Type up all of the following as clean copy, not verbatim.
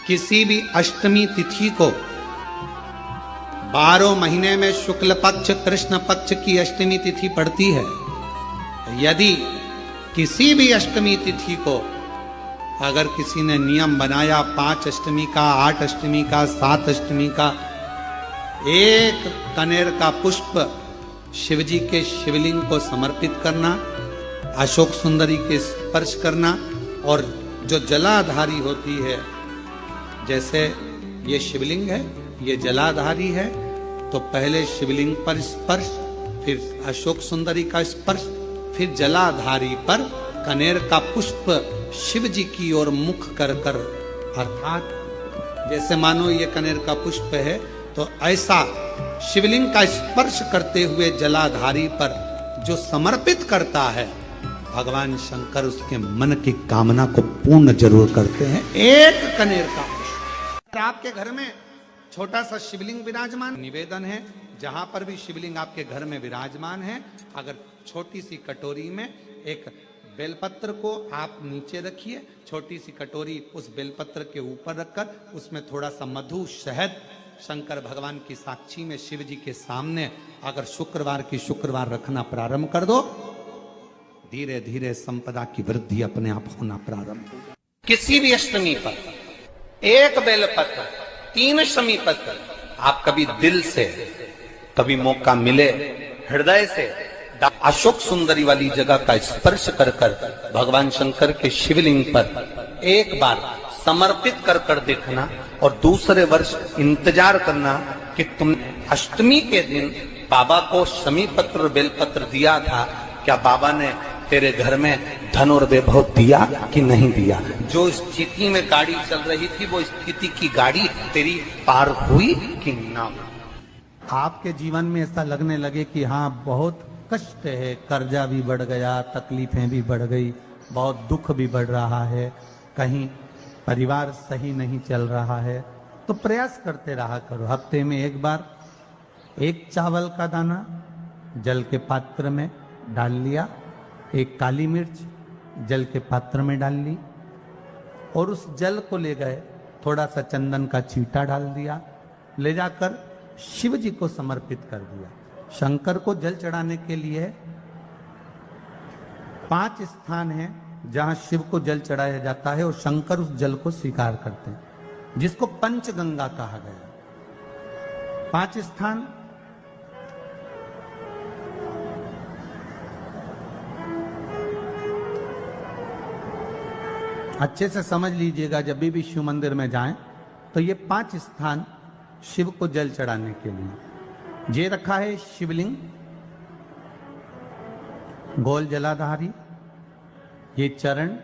किसी भी अष्टमी तिथि को 12 महीने में शुक्ल पक्ष कृष्ण पक्ष की अष्टमी तिथि पड़ती है। यदि किसी भी अष्टमी तिथि को अगर किसी ने नियम बनाया 5 अष्टमी का, 8 अष्टमी का, 7 अष्टमी का, एक कनेर का पुष्प शिवजी के शिवलिंग को समर्पित करना, अशोक सुंदरी के स्पर्श करना, और जो जलाधारी होती है, जैसे ये शिवलिंग है, ये जलाधारी है, तो पहले शिवलिंग पर स्पर्श, फिर अशोक सुंदरी का स्पर्श, फिर जलाधारी पर कनेर का पुष्प शिव जी की ओर मुख कर कर, अर्थात जैसे मानो ये कनेर का पुष्प है, तो ऐसा शिवलिंग का स्पर्श करते हुए जलाधारी पर जो समर्पित करता है, भगवान शंकर उसके मन की कामना को पूर्ण जरूर करते हैं। एक कनेर का पुष्प। आपके घर में छोटा सा शिवलिंग विराजमान, निवेदन है जहां पर भी शिवलिंग आपके घर में विराजमान है, अगर छोटी सी कटोरी में एक बेलपत्र को आप नीचे रखिए, छोटी सी कटोरी उस बेलपत्र के ऊपर रखकर उसमें थोड़ा सा मधु शहद शंकर भगवान की साक्षी में शिव जी के सामने अगर शुक्रवार की शुक्रवार रखना प्रारंभ कर दो, धीरे धीरे संपदा की वृद्धि अपने आप होना प्रारंभ हो। किसी भी अष्टमी पर एक बेलपत्र, 3 शमी पत्र, आप कभी दिल से, कभी मौका मिले हृदय से अशोक सुंदरी वाली जगह का स्पर्श कर कर भगवान शंकर के शिवलिंग पर एक बार समर्पित कर कर देखना, और दूसरे वर्ष इंतजार करना कि तुम अष्टमी के दिन बाबा को शमी पत्र बेलपत्र दिया था, क्या बाबा ने तेरे घर में धन और वैभव दिया कि नहीं दिया। जो स्थिति में गाड़ी चल रही थी वो स्थिति की गाड़ी तेरी पार हुई कि ना। आपके जीवन में ऐसा लगने लगे कि हाँ बहुत कष्ट है, कर्जा भी बढ़ गया, तकलीफें भी बढ़ गई, बहुत दुख भी बढ़ रहा है, कहीं परिवार सही नहीं चल रहा है, तो प्रयास करते रहा करो। हफ्ते में एक बार एक चावल का दाना जल के पात्र में डाल लिया, एक काली मिर्च जल के पात्र में डाल ली, और उस जल को ले गए, थोड़ा सा चंदन का छींटा डाल दिया, ले जाकर शिव जी को समर्पित कर दिया। शंकर को जल चढ़ाने के लिए 5 स्थान हैं जहां शिव को जल चढ़ाया जाता है, और शंकर उस जल को स्वीकार करते हैं, जिसको पंचगंगा कहा गया। 5 स्थान अच्छे से समझ लीजिएगा, जब भी शिव मंदिर में जाएं तो ये 5 स्थान शिव को जल चढ़ाने के लिए ये रखा है। शिवलिंग, गोल जलाधारी, ये चरण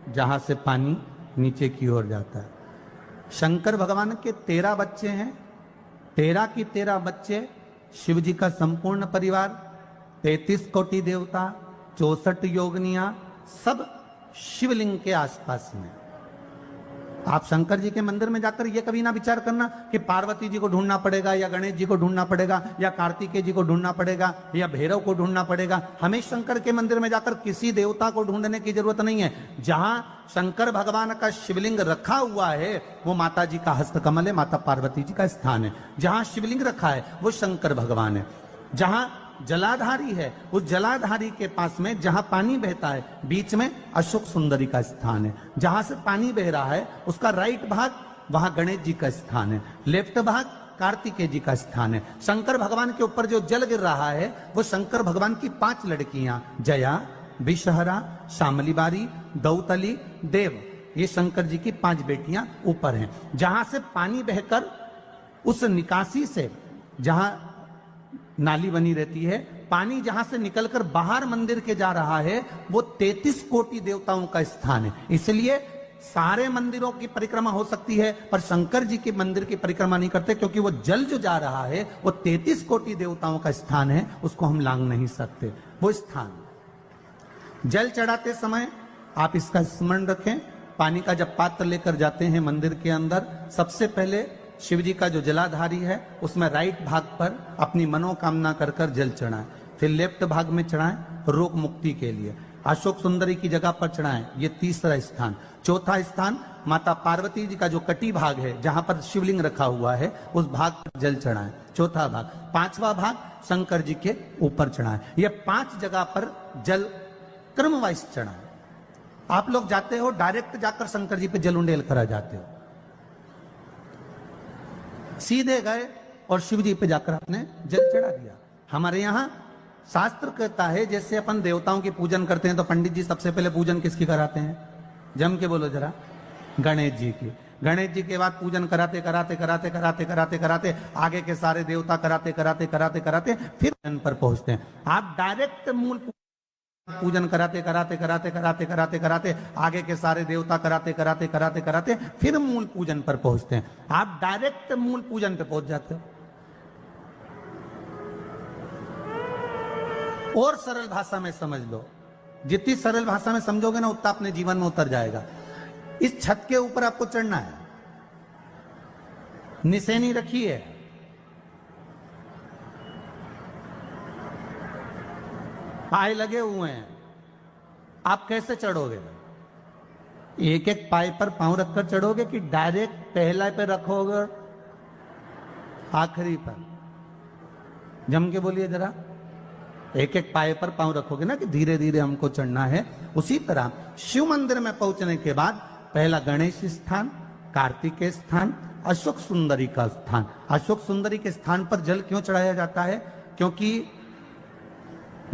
जहां से पानी नीचे की ओर जाता है। शंकर भगवान के 13 बच्चे हैं, 13 की 13 बच्चे, शिव जी का संपूर्ण परिवार, 33 कोटि देवता, 64 योगनियां, सब शिवलिंग के आसपास में। आप शंकर जी के मंदिर में जाकर ये कभी ना विचार करना कि पार्वती जी को ढूंढना पड़ेगा, या गणेश जी को ढूंढना पड़ेगा, या कार्तिकेय जी को ढूंढना पड़ेगा, या भैरव को ढूंढना पड़ेगा। हमें शंकर के मंदिर में जाकर किसी देवता को ढूंढने की जरूरत नहीं है। जहां शंकर भगवान का शिवलिंग रखा हुआ है वो माता जी का हस्तकमल है, माता पार्वती जी का स्थान है। जहां शिवलिंग रखा है वो शंकर भगवान है। जहां जलाधारी है उस जलाधारी के पास में जहां पानी बहता है बीच में अशोक सुंदरी का स्थान है। जहां से पानी बह रहा है उसका राइट भाग, वहां गणेश जी का स्थान है, लेफ्ट भाग कार्तिकेय जी का स्थान है। शंकर भगवान के ऊपर जो जल गिर रहा है वो शंकर भगवान की 5 लड़कियां, जया, विषहरा, शामलीबारी, दौतली, देव, ये शंकर जी की 5 बेटियां ऊपर हैं। जहां से पानी बहकर उस निकासी से, जहां नाली बनी रहती है, पानी जहां से निकलकर बाहर मंदिर के जा रहा है वो 33 कोटि देवताओं का स्थान है। इसलिए सारे मंदिरों की परिक्रमा हो सकती है पर शंकर जी के मंदिर की परिक्रमा नहीं करते, क्योंकि वो जल जो जा रहा है वो 33 कोटि देवताओं का स्थान है, उसको हम लांग नहीं सकते। वो स्थान जल चढ़ाते समय आप इसका स्मरण रखें। पानी का जब पात्र लेकर जाते हैं मंदिर के अंदर, सबसे पहले शिव जी का जो जलाधारी है उसमें राइट भाग पर अपनी मनोकामना कर कर जल चढ़ाएं, फिर लेफ्ट भाग में चढ़ाएं रोग मुक्ति के लिए, अशोक सुंदरी की जगह पर चढ़ाएं, ये तीसरा स्थान। चौथा स्थान माता पार्वती जी का जो कटी भाग है जहां पर शिवलिंग रखा हुआ है उस भाग पर जल चढ़ाएं। चौथा भाग, पांचवा भाग शंकर जी के ऊपर चढ़ाएं। ये 5 जगह पर जल क्रम वाइज चढ़ाएं। आप लोग जाते हो डायरेक्ट जाकर शंकर जी पे जल उंडेल करा जाते हो, सीधे गए और शिव जी पे जाकर आपने जल चढ़ा दिया। हमारे यहां शास्त्र कहता है जैसे अपन देवताओं की पूजन करते हैं तो पंडित जी सबसे पहले पूजन किसकी कराते हैं? जम के बोलो जरा, गणेश जी की। गणेश जी के बाद पूजन कराते कराते कराते कराते कराते कराते आगे के सारे देवता कराते कराते कराते कराते फिर जन पर पहुंचते हैं। आप डायरेक्ट मूल पूजन कराते कराते कराते कराते कराते कराते आगे के सारे देवता कराते कराते कराते कराते फिर मूल पूजन पर पहुंचते हैं। आप डायरेक्ट मूल पूजन पे पहुंच जाते हो। और सरल भाषा में समझ लो, जितनी सरल भाषा में समझोगे ना उतना अपने जीवन में उतर जाएगा। इस छत के ऊपर आपको चढ़ना है, निशानी रखी है, पाए लगे हुए हैं, आप कैसे चढ़ोगे? एक एक पाए पर पांव रखकर चढ़ोगे कि डायरेक्ट पहला पे रखोगे आखिरी पर? जम के बोलिए जरा, एक एक पाए पर पांव रखोगे ना कि धीरे धीरे हमको चढ़ना है। उसी तरह शिव मंदिर में पहुंचने के बाद पहला गणेश स्थान, कार्तिकेय स्थान, अशोक सुंदरी का स्थान। अशोक सुंदरी के स्थान पर जल क्यों चढ़ाया जाता है? क्योंकि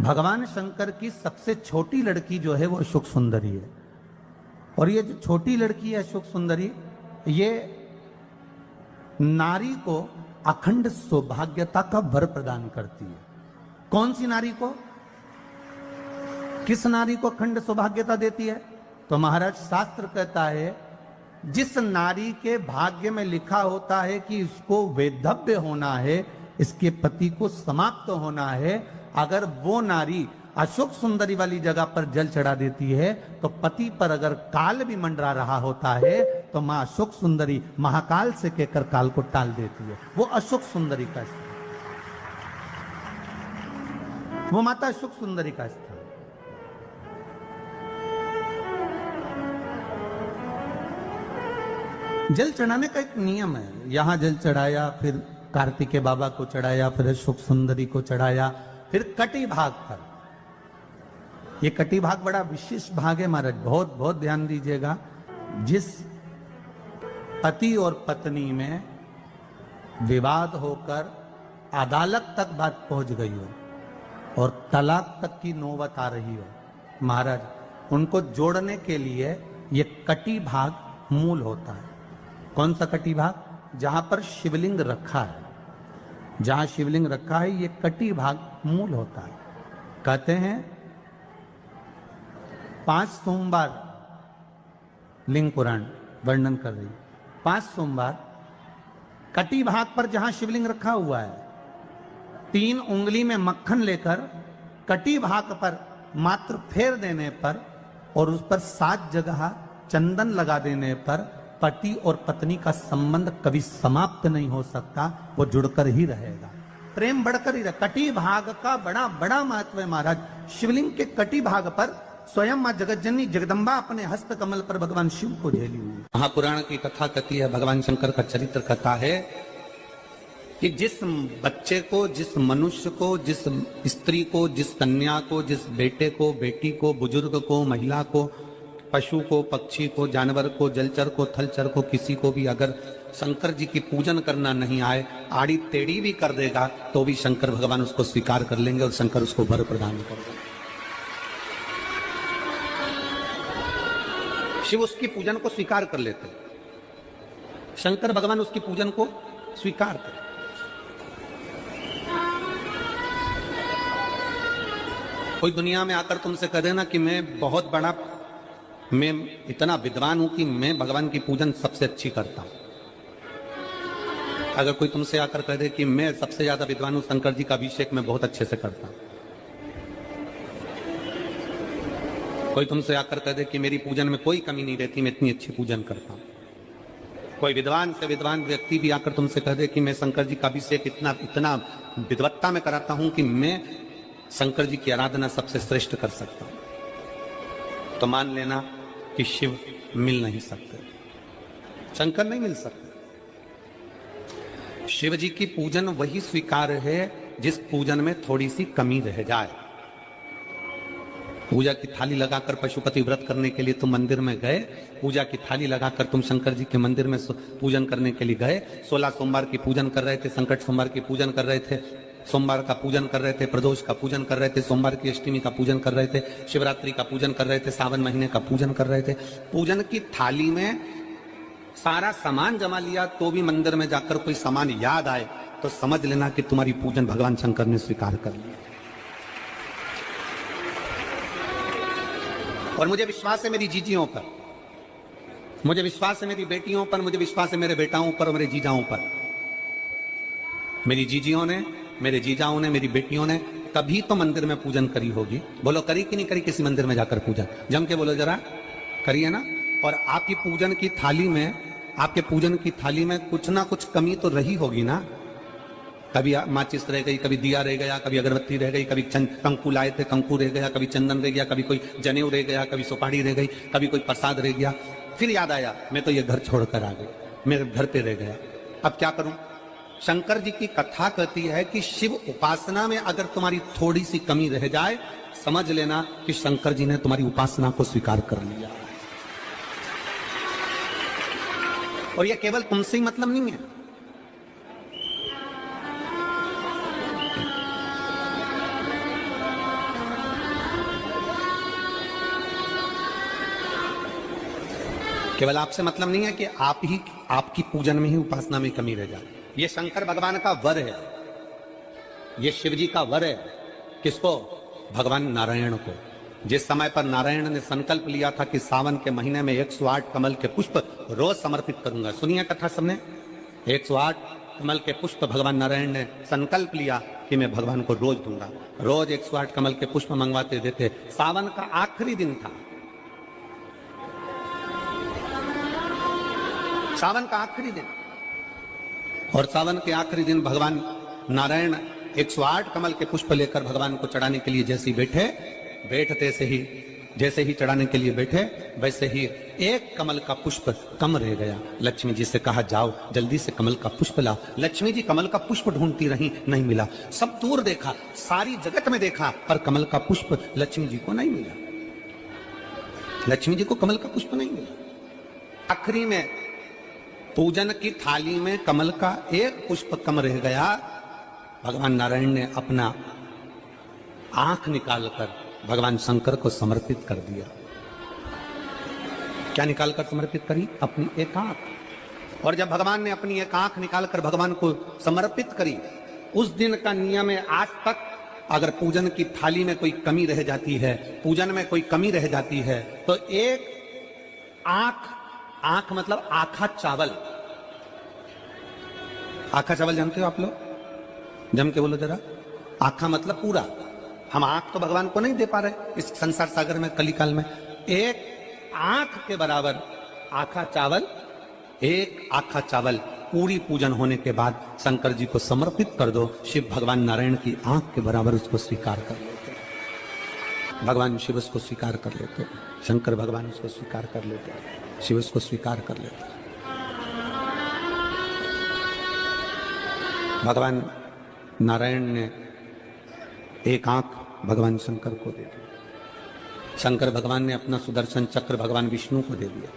भगवान शंकर की सबसे छोटी लड़की जो है वो अशोक सुंदरी है। और ये जो छोटी लड़की है अशोक सुंदरी, ये नारी को अखंड सौभाग्यता का वर प्रदान करती है। कौन सी नारी को? किस नारी को अखंड सौभाग्यता देती है? तो महाराज शास्त्र कहता है जिस नारी के भाग्य में लिखा होता है कि इसको वैधव्य होना है, इसके पति को समाप्त होना है, अगर वो नारी अशोक सुंदरी वाली जगह पर जल चढ़ा देती है तो पति पर अगर काल भी मंडरा रहा होता है तो मां अशोक सुंदरी महाकाल से कहकर काल को टाल देती है। वो अशोक सुंदरी का स्थान, वो माता अशोक सुंदरी का स्थान। जल चढ़ाने का एक नियम है। यहां जल चढ़ाया, फिर कार्तिकेय बाबा को चढ़ाया, फिर अशोक सुंदरी को चढ़ाया, फिर कटी भाग पर। ये कटी भाग बड़ा विशेष भाग है महाराज, बहुत बहुत ध्यान दीजिएगा। जिस पति और पत्नी में विवाद होकर अदालत तक बात पहुंच गई हो और तलाक तक की नौबत आ रही हो, महाराज उनको जोड़ने के लिए ये कटी भाग मूल होता है। कौन सा कटी भाग? जहां पर शिवलिंग रखा है, जहां शिवलिंग रखा है ये कटी भाग मूल होता है। कहते हैं 5 सोमवार लिंग पुराण वर्णन कर रही है। 5 सोमवार कटी भाग पर जहां शिवलिंग रखा हुआ है, 3 उंगली में मक्खन लेकर कटी भाग पर मात्र फेर देने पर और उस पर 7 जगह चंदन लगा देने पर पति और पत्नी का संबंध कभी समाप्त नहीं हो सकता, वो जुड़कर ही रहेगा, प्रेम बढ़कर ही रहेगा। कटी भाग का बड़ा बड़ा महत्व है महाराज। शिवलिंग के कटी भाग पर स्वयं मां जगतजननी जगदम्बा अपने हस्त कमल पर भगवान शिव को झेली हुई। महापुराण की कथा कहती है, भगवान शंकर का चरित्र कथा है कि जिस बच्चे को, जिस मनुष्य को, जिस स्त्री को, जिस कन्या को, जिस बेटे को, बेटी को, बुजुर्ग को, महिला को, पशु को, पक्षी को, जानवर को, जलचर को, थलचर को, किसी को भी अगर शंकर जी की पूजन करना नहीं आए, आड़ी टेढ़ी भी कर देगा तो भी शंकर भगवान उसको स्वीकार कर लेंगे और शंकर उसको वर प्रदान कर देंगे। शिव उसकी पूजन को स्वीकार कर लेते, शंकर भगवान उसकी पूजन को स्वीकार करते। कोई दुनिया में आकर तुमसे कह देना कि मैं इतना विद्वान हूं कि मैं भगवान की पूजन सबसे अच्छी करता हूं। अगर कोई तुमसे आकर कह दे कि मैं सबसे ज्यादा विद्वान हूं, शंकर जी का अभिषेक मैं बहुत अच्छे से करता हूं। कोई तुमसे आकर कह दे कि मेरी पूजन में कोई कमी नहीं रहती, मैं इतनी अच्छी पूजन करता हूं। कोई विद्वान से विद्वान व्यक्ति भी आकर तुमसे कह दे कि मैं शंकर जी का अभिषेक इतना विद्वत्ता में कराता हूं कि मैं शंकर जी की आराधना सबसे श्रेष्ठ कर सकता हूं, तो मान लेना कि शिव मिल नहीं सकते। शंकर नहीं मिल सकते। शिव जी की पूजन वही स्वीकार है जिस पूजन में थोड़ी सी कमी रह जाए। पूजा की थाली लगाकर पशुपति व्रत करने के लिए तुम मंदिर में गए, पूजा की थाली लगाकर तुम शंकर जी के मंदिर में पूजन करने के लिए गए, 16 सोमवार की पूजन कर रहे थे, संकट सोमवार की पूजन कर रहे थे, सोमवार का पूजन कर रहे थे, प्रदोष का पूजन कर रहे थे, सोमवार की अष्टमी का पूजन कर रहे थे, शिवरात्रि का पूजन कर रहे थे, सावन महीने का पूजन कर रहे थे। पूजन की थाली में सारा सामान जमा लिया तो भी मंदिर में जाकर कोई सामान याद आए तो समझ लेना कि तुम्हारी पूजन भगवान शंकर ने स्वीकार कर लिया। और मुझे विश्वास है मेरी जीजियों पर, मुझे विश्वास है मेरी बेटियों पर, मुझे विश्वास है मेरे बेटाओं पर और मेरे जीजाओं पर। मेरी जीजियों ने, मेरे जीजाओं ने, मेरी बेटियों ने कभी तो मंदिर में पूजन करी होगी। बोलो करी कि नहीं करी किसी मंदिर में जाकर पूजन? जम के बोलो जरा, करी है ना? और आपकी पूजन की थाली में, आपके पूजन की थाली में कुछ ना कुछ कमी तो रही होगी ना। कभी माचिस रह गई, कभी दिया रह गया, कभी अगरबत्ती रह गई, कभी कंकु लाए थे कंकु रह गया, कभी चंदन रह गया, कभी कोई जनेऊ रह गया, कभी सुपारी रह गई, कभी कोई प्रसाद रह गया। फिर याद आया मैं तो ये घर छोड़कर आ गई, मेरे घर पे रह गया, अब क्या करूं? शंकर जी की कथा कहती है कि शिव उपासना में अगर तुम्हारी थोड़ी सी कमी रह जाए, समझ लेना कि शंकर जी ने तुम्हारी उपासना को स्वीकार कर लिया। और यह केवल तुमसे ही मतलब नहीं है, केवल आपसे मतलब नहीं है कि आप ही, आपकी पूजन में ही उपासना में कमी रह जाए। ये शंकर भगवान का वर है, ये शिव जी का वर है। किसको? भगवान नारायण को। जिस समय पर नारायण ने संकल्प लिया था कि सावन के महीने में 108 कमल के पुष्प रोज समर्पित करूंगा, सुनिए कथा सबने, 108 कमल के पुष्प भगवान नारायण ने संकल्प लिया कि मैं भगवान को रोज दूंगा। रोज 108 कमल के पुष्प मंगवाते देते। सावन का आखिरी दिन था, सावन का आखिरी दिन, और सावन के आखिरी दिन भगवान नारायण 108 कमल के पुष्प लेकर भगवान को चढ़ाने के लिए जैसे ही बैठते से ही, जैसे ही चढ़ाने के लिए बैठे वैसे ही एक कमल का पुष्प कम रह गया। लक्ष्मी जी से कहा जाओ जल्दी से कमल का पुष्प लाओ। लक्ष्मी जी कमल का पुष्प ढूंढती रही, नहीं मिला। सब दूर देखा, सारी जगत में देखा, पर कमल का पुष्प लक्ष्मी जी को नहीं मिला। लक्ष्मी जी को कमल का पुष्प नहीं मिला। आखिरी में पूजन की थाली में कमल का एक पुष्प कम रह गया। भगवान नारायण ने अपना आंख निकालकर भगवान शंकर को समर्पित कर दिया। क्या निकालकर समर्पित करी? अपनी एक आंख। और जब भगवान ने अपनी एक आंख निकालकर भगवान को समर्पित करी, उस दिन का नियम है आज तक, अगर पूजन की थाली में कोई कमी रह जाती है, पूजन में कोई कमी रह जाती है, तो एक आंख, आंख मतलब आखा चावल, आखा चावल जानते हो आप लोग? जम के बोलो जरा, आखा मतलब पूरा। हम आंख तो भगवान को नहीं दे पा रहे इस संसार सागर में, कलिकाल में। एक आंख के बराबर आखा चावल, एक आखा चावल पूरी पूजन होने के बाद शंकर जी को समर्पित कर दो। शिव भगवान नारायण की आंख के बराबर उसको स्वीकार कर लेते, भगवान शिव उसको स्वीकार कर लेते, शंकर भगवान उसको स्वीकार कर लेते, शिव उसको स्वीकार कर लेते। भगवान नारायण ने एक आंख भगवान शंकर को दे दी। शंकर भगवान ने अपना सुदर्शन चक्र भगवान विष्णु को दे दिया।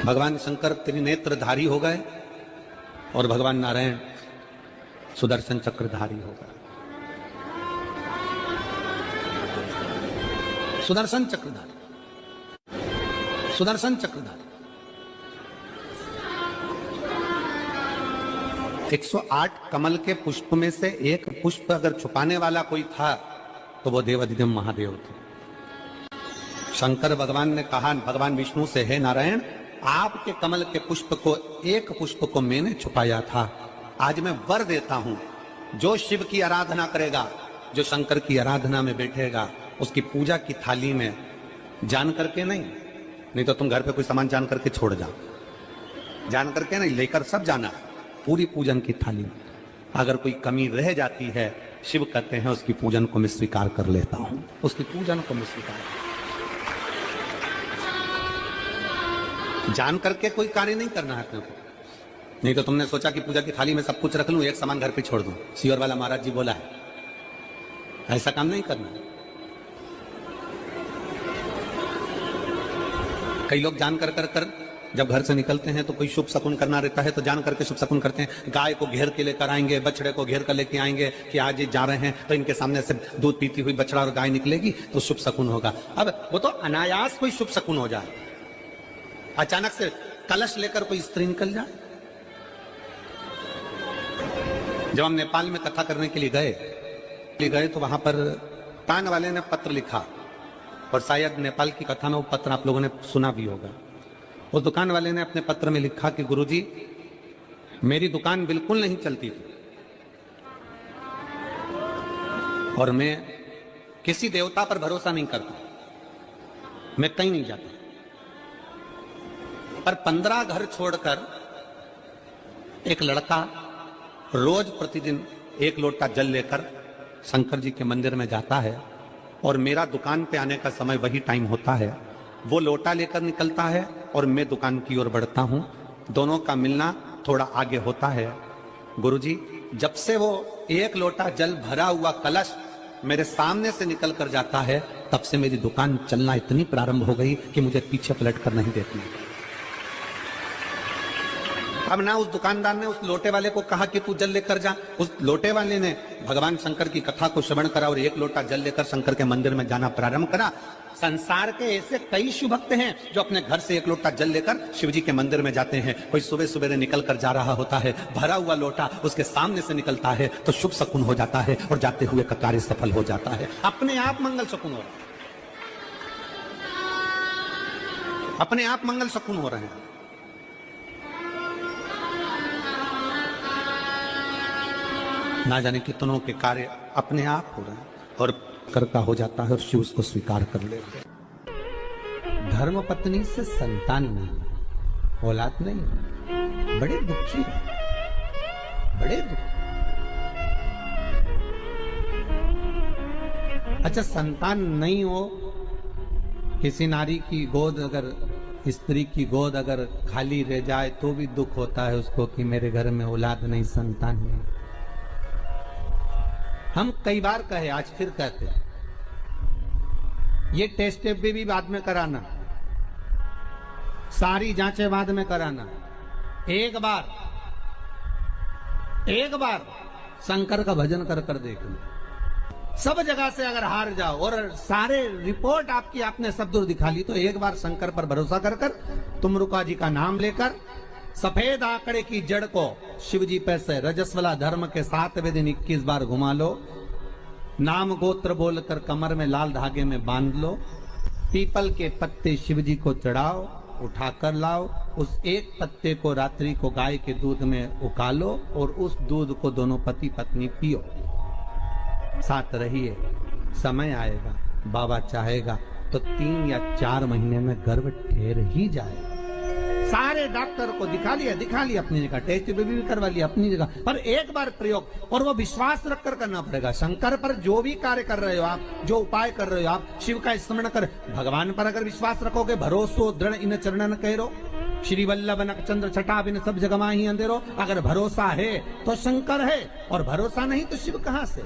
भगवान शंकर त्रिनेत्रधारी हो गए और भगवान नारायण सुदर्शन चक्रधारी हो गए। सुदर्शन चक्रधारी, सुदर्शन चक्रधारी। 108 कमल के पुष्प में से एक पुष्प अगर छुपाने वाला कोई था तो वो देवाधिदेव महादेव थे। शंकर भगवान ने कहा भगवान विष्णु से, हे नारायण, आपके कमल के पुष्प को, एक पुष्प को मैंने छुपाया था, आज मैं वर देता हूं, जो शिव की आराधना करेगा, जो शंकर की आराधना में बैठेगा, उसकी पूजा की थाली में जान करके नहीं तो तुम घर पे कोई सामान जान करके छोड़ जाओ, जान करके नहीं, लेकर सब जाना। पूरी पूजन की थाली में अगर कोई कमी रह जाती है, शिव कहते हैं उसकी पूजन को मैं स्वीकार कर लेता हूं, उसकी पूजन को मैं स्वीकार। जान करके कोई कार्य नहीं करना है अपने को। नहीं तो तुमने सोचा कि पूजा की थाली में सब कुछ रख लूं, एक सामान घर पे छोड़ दूं। सियोर वाला महाराज जी बोला है, ऐसा काम नहीं करना। कई लोग जान कर जब घर से निकलते हैं तो कोई शुभ शकुन करना रहता है तो जान करके शुभ शकुन करते हैं। गाय को घेर के लेकर आएंगे, बछड़े को घेर कर लेके आएंगे कि आज ये जा रहे हैं तो इनके सामने से दूध पीती हुई बछड़ा और गाय निकलेगी तो शुभ शकुन होगा। अब वो तो अनायास कोई शुभ शकुन हो जाए, अचानक से कलश लेकर कोई स्त्री निकल जाए। जब हम नेपाल में कथा करने के लिए गए तो वहां पर तान वाले ने पत्र लिखा, और शायद नेपाल की कथा में वो पत्र आप लोगों ने सुना भी होगा। उस दुकान वाले ने अपने पत्र में लिखा कि गुरुजी, मेरी दुकान बिल्कुल नहीं चलती थी और मैं किसी देवता पर भरोसा नहीं करता, मैं कहीं नहीं जाता, पर 15 घर छोड़कर एक लड़का रोज प्रतिदिन 1 लोटा जल लेकर शंकर जी के मंदिर में जाता है और मेरा दुकान पे आने का समय वही टाइम होता है। वो लोटा लेकर निकलता है और मैं दुकान की ओर बढ़ता हूं, दोनों का मिलना थोड़ा आगे होता है। गुरुजी, जब से वो 1 लोटा जल भरा हुआ कलश मेरे सामने से निकल कर जाता है, तब से मेरी दुकान चलना इतनी प्रारंभ हो गई कि मुझे पीछे पलट कर नहीं देती। अब ना उस दुकानदार ने उस लोटे वाले को कहा कि तू जल लेकर जा, उस लोटे वाले ने भगवान शंकर की कथा को श्रवण करा और 1 लोटा जल लेकर शंकर के मंदिर में जाना प्रारंभ करा। संसार के ऐसे कई शिव भक्त हैं जो अपने घर से 1 लोटा जल लेकर शिव जी के मंदिर में जाते हैं। कोई सुबह सुबह निकल कर जा रहा होता है, भरा हुआ लोटा उसके सामने से निकलता है तो शुभ शकुन हो जाता है और जाते हुए का कार्य सफल हो जाता है। अपने आप मंगल शकुन हो रहा है, अपने आप मंगल शकुन हो रहे हैं। ना जाने कितनों के कार्य अपने आप हो रहे हैं और कर का हो जाता है और शिव उसको स्वीकार कर लेते हैं। धर्म पत्नी से संतान नहीं, औलाद नहीं, बड़े दुखी है, बड़े दुखी। अच्छा, संतान नहीं हो, किसी नारी की गोद अगर, स्त्री की गोद अगर खाली रह जाए तो भी दुख होता है उसको कि मेरे घर में औलाद नहीं, संतान नहीं। हम कई बार कहे, आज फिर कहते हैं, ये टेस्ट भी बाद में कराना, सारी जांचें बाद में कराना। एक बार शंकर का भजन कर कर देखना। सब जगह से अगर हार जाओ और सारे रिपोर्ट आपकी आपने सब दूर दिखा ली, तो एक बार शंकर पर भरोसा कर कर तुमरुका जी का नाम लेकर सफेद आंकड़े की जड़ को शिव जी पे से रजस्वला धर्म के 7वें दिन 21 बार घुमा लो। नाम गोत्र बोलकर कमर में लाल धागे में बांध लो। पीपल के पत्ते शिव जी को चढ़ाओ, उठाकर लाओ। उस एक पत्ते को रात्रि को गाय के दूध में उकालो और उस दूध को दोनों पति पत्नी पियो। साथ रहिए, समय आएगा, बाबा चाहेगा तो 3 या 4 महीने में गर्भ ठहर ही जाएगा। सारे डॉक्टर को दिखा लिया अपनी जगह, टेस्ट भी करवा लिया अपनी जगह, पर एक बार प्रयोग, और वो विश्वास रखकर करना पड़ेगा। शंकर पर जो भी कार्य कर रहे हो आप, जो उपाय कर रहे हो आप, शिव का स्मरण कर, भगवान पर अगर विश्वास रखोगे, भरोसो दृढ़ इन चरणन करो, श्री वल्लभ नख चंद्र छटा बिन सब जगमा ही अंधेरो। अगर भरोसा है तो शंकर है, और भरोसा नहीं तो शिव कहां से।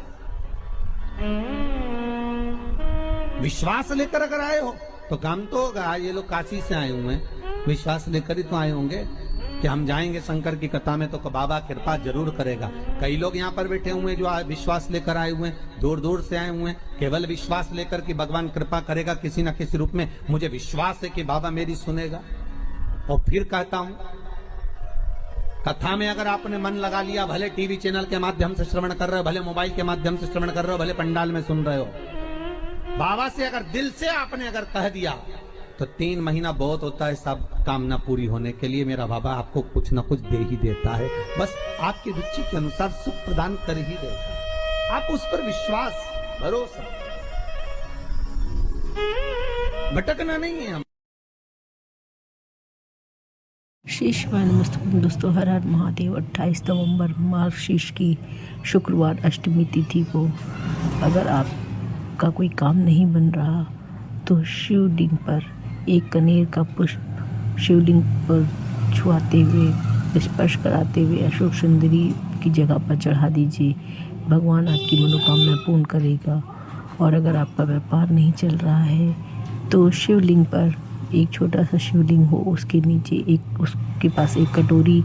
विश्वास लेकर अगर आए हो तो काम तो होगा। ये लोग काशी से आए हुए हैं, विश्वास लेकर ही तो आए होंगे कि हम जाएंगे शंकर की कथा में तो बाबा कृपा जरूर करेगा। कई लोग यहाँ पर बैठे हुए हैं जो विश्वास लेकर आए हुए हैं, दूर दूर से आए हुए हैं, केवल विश्वास लेकर कि भगवान कृपा करेगा किसी न किसी रूप में। मुझे विश्वास है कि बाबा मेरी सुनेगा। और फिर कहता हूं, कथा में अगर आपने मन लगा लिया, भले टीवी चैनल के माध्यम से श्रवण कर रहे हो, भले मोबाइल के माध्यम से श्रवण कर रहे हो, भले पंडाल में सुन रहे हो, बाबा से अगर दिल से आपने अगर कह दिया तो 3 महीना बहुत होता है सब कामना पूरी होने के लिए। मेरा बाबा आपको कुछ न कुछ दे ही देता है, बस आपकी रुचि के अनुसार सुख प्रदान कर ही देता। आप उस पर विश्वास, भरोसा, भटकना नहीं है। हम शीश दोस्तों, हर हर महादेव। 28 नवंबर मार्गशीर्ष की शुक्रवार अष्टमी तिथि को अगर आपका कोई काम नहीं बन रहा तो शिवलिंग पर एक कनेर का पुष्प शिवलिंग पर छुआते हुए, स्पर्श कराते हुए अशोक सुंदरी की जगह पर चढ़ा दीजिए। भगवान आपकी मनोकामना पूर्ण करेगा। और अगर आपका व्यापार नहीं चल रहा है तो शिवलिंग पर एक छोटा सा शिवलिंग हो, उसके नीचे उसके पास एक कटोरी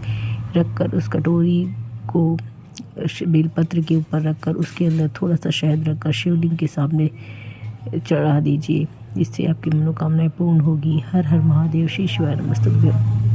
रखकर उस कटोरी को बेलपत्र के ऊपर रखकर उसके अंदर थोड़ा सा शहद रखकर शिवलिंग के सामने चढ़ा दीजिए। इससे आपकी मनोकामनाएं पूर्ण होगी। हर हर महादेव। श्री शिवाय नमस्तुभ्यं।